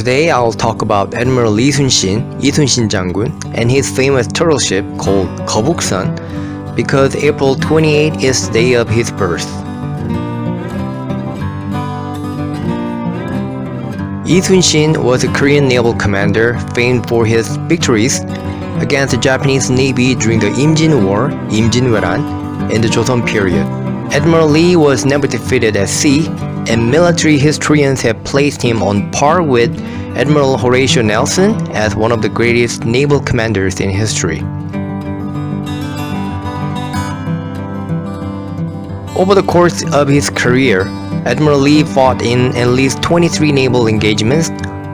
Today I'll talk about Admiral Yi Sun-sin 장군, and his famous turtle ship called Sun because April 28 is the day of his birth. Yi Sun-sin was a Korean naval commander famed for his victories against the Japanese Navy during the Imjin War, Imjin War, in the Joseon period. Admiral Lee was never defeated at sea, and military historians have placed him on par with Admiral Horatio Nelson as one of the greatest naval commanders in history. Over the course of his career, Admiral Lee fought in at least 23 naval engagements,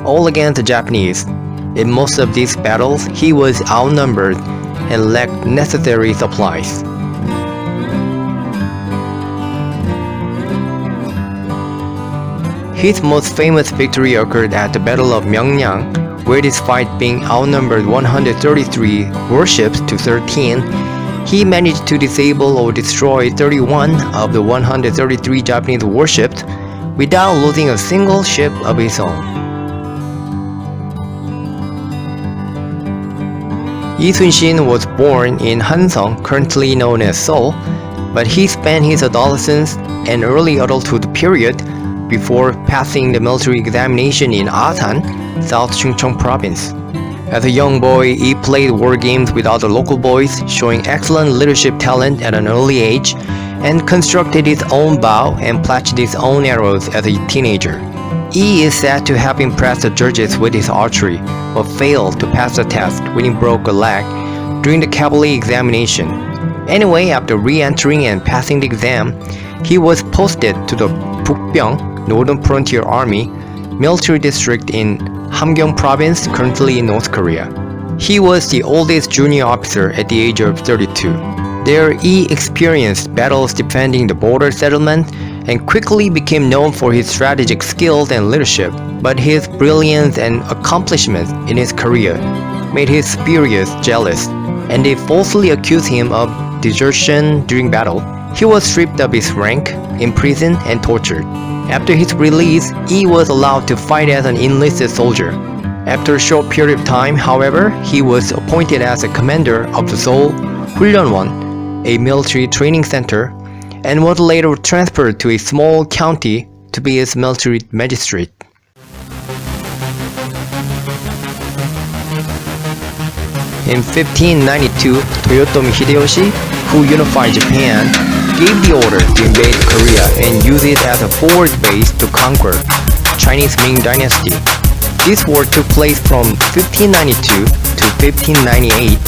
all against the Japanese. In most of these battles, he was outnumbered and lacked necessary supplies. His most famous victory occurred at the Battle of Myeongnang, where despite being outnumbered 133 warships to 13, he managed to disable or destroy 31 of the 133 Japanese warships without losing a single ship of his own. Yi Sun-sin was born in Hanseong, currently known as Seoul, but he spent his adolescence and early adulthood period before passing the military examination in Asan, South Chungcheong Province. As a young boy, he played war games with other local boys, showing excellent leadership talent at an early age, and constructed his own bow and pledged his own arrows as a teenager. Yi is said to have impressed the judges with his archery, but failed to pass the test when he broke a leg during the cavalry examination. Anyway, after re-entering and passing the exam, he was posted to the Bukbyong Northern Frontier Army military district in Hamgyong Province, currently in North Korea. He was the oldest junior officer at the age of 32. There, he experienced battles defending the border settlement and quickly became known for his strategic skills and leadership. But his brilliance and accomplishments in his career made his superiors jealous, and they falsely accused him of desertion during battle. He was stripped of his rank, imprisoned, and tortured. After his release, Yi was allowed to fight as an enlisted soldier. After a short period of time, however, he was appointed as a commander of the Seoul Hullyeonwon, a military training center, and was later transferred to a small county to be his military magistrate. In 1592, Toyotomi Hideyoshi, who unified Japan, gave the order to invade Korea and use it as a forward base to conquer Chinese Ming Dynasty. This war took place from 1592 to 1598.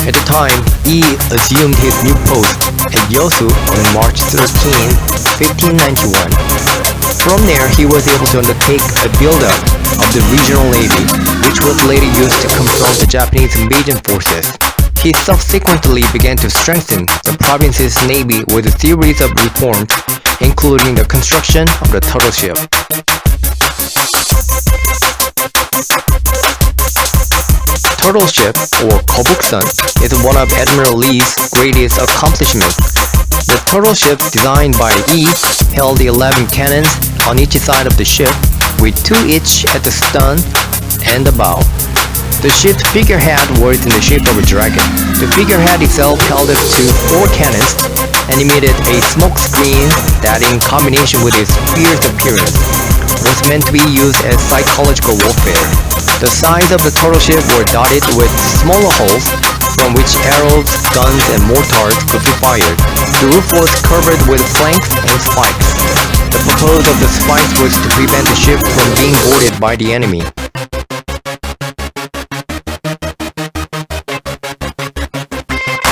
At the time, Yi assumed his new post at Yosu on March 13, 1591. From there, he was able to undertake a build-up of the regional navy, which was later used to confront the Japanese invasion forces. He subsequently began to strengthen the province's navy with a series of reforms, including the construction of the turtle ship. Turtle ship, or Sun, is one of Admiral Lee's greatest accomplishments. The turtle ship designed by Yi held 11 cannons on each side of the ship, with 2 each at the stern and the bow. The ship's figurehead was in the shape of a dragon. The figurehead itself held up to 4 cannons and emitted a smoke screen that, in combination with its fierce appearance, was meant to be used as psychological warfare. The sides of the turtle ship were dotted with smaller holes from which arrows, guns, and mortars could be fired. The roof was covered with planks and spikes. The purpose of the spikes was to prevent the ship from being boarded by the enemy.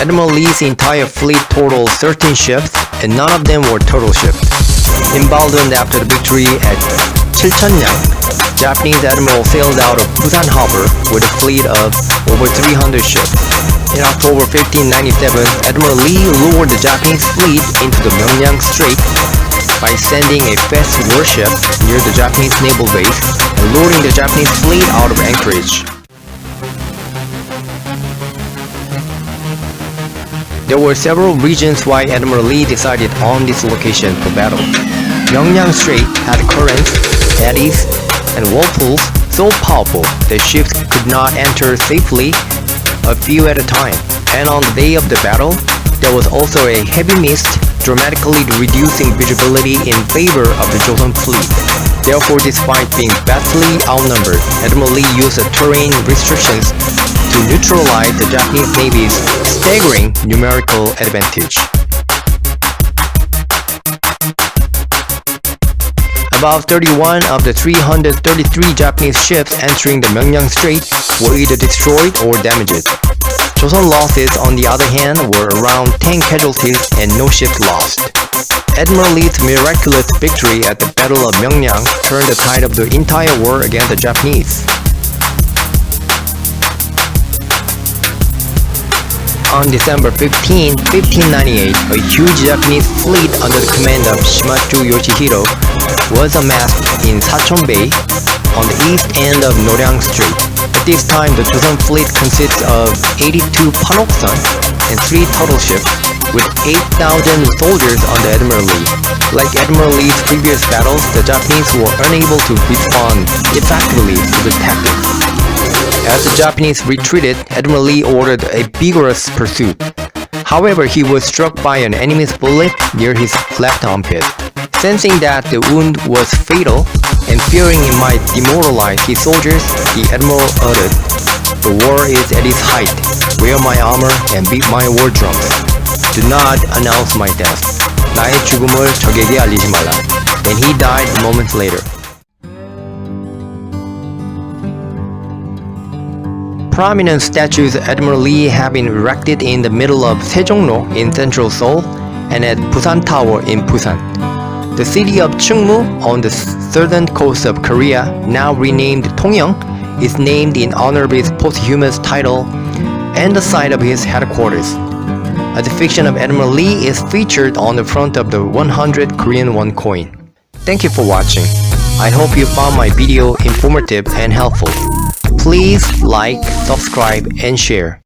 Admiral Lee's entire fleet totaled 13 ships, and none of them were turtle ships. Emboldened after the victory at Chilcheonnyang, Japanese admiral sailed out of Busan Harbor with a fleet of over 300 ships. In October 1597, Admiral Lee lured the Japanese fleet into the Myeongnang Strait by sending a fast warship near the Japanese naval base and luring the Japanese fleet out of anchorage. There were several reasons why Admiral Lee decided on this location for battle. Myeongnang Strait had currents, eddies, and whirlpools so powerful that ships could not enter safely, a few at a time. And on the day of the battle, there was also a heavy mist, dramatically reducing visibility in favor of the Joseon fleet. Therefore, despite being vastly outnumbered, Admiral Lee used the terrain restrictions to neutralize the Japanese Navy's staggering numerical advantage. About 31 of the 333 Japanese ships entering the Myeongjang Strait were either destroyed or damaged. Joseon losses, on the other hand, were around 10 casualties and no ships lost. Admiral Lee's miraculous victory at the Battle of Myeongjang turned the tide of the entire war against the Japanese. On December 15, 1598, a huge Japanese fleet under the command of Shimazu Yoshihiro was amassed in Sachon Bay on the east end of Noryang Strait. At this time, the Joseon fleet consists of 82 Panoksan and 3 total ships, with 8,000 soldiers under Admiral Lee. Like Admiral Lee's previous battles, the Japanese were unable to respond effectively to the tactics. As the Japanese retreated, Admiral Lee ordered a vigorous pursuit. However, he was struck by an enemy's bullet near his left armpit. Sensing that the wound was fatal, and fearing it might demoralize his soldiers, the Admiral uttered, "The war is at its height. Wear my armor and beat my war drums. Do not announce my death. 나의 죽음을 적에게 알리지 말라." And he died a moment later. Prominent statues of Admiral Lee have been erected in the middle of Sejongno in central Seoul and at Busan Tower in Busan. The city of Chungmu on the southern coast of Korea, now renamed Tongyang, is named in honor of his posthumous title and the site of his headquarters. A depiction of Admiral Lee is featured on the front of the 100 Korean won coin. Thank you for watching. I hope you found my video informative and helpful. Please like, subscribe, and share.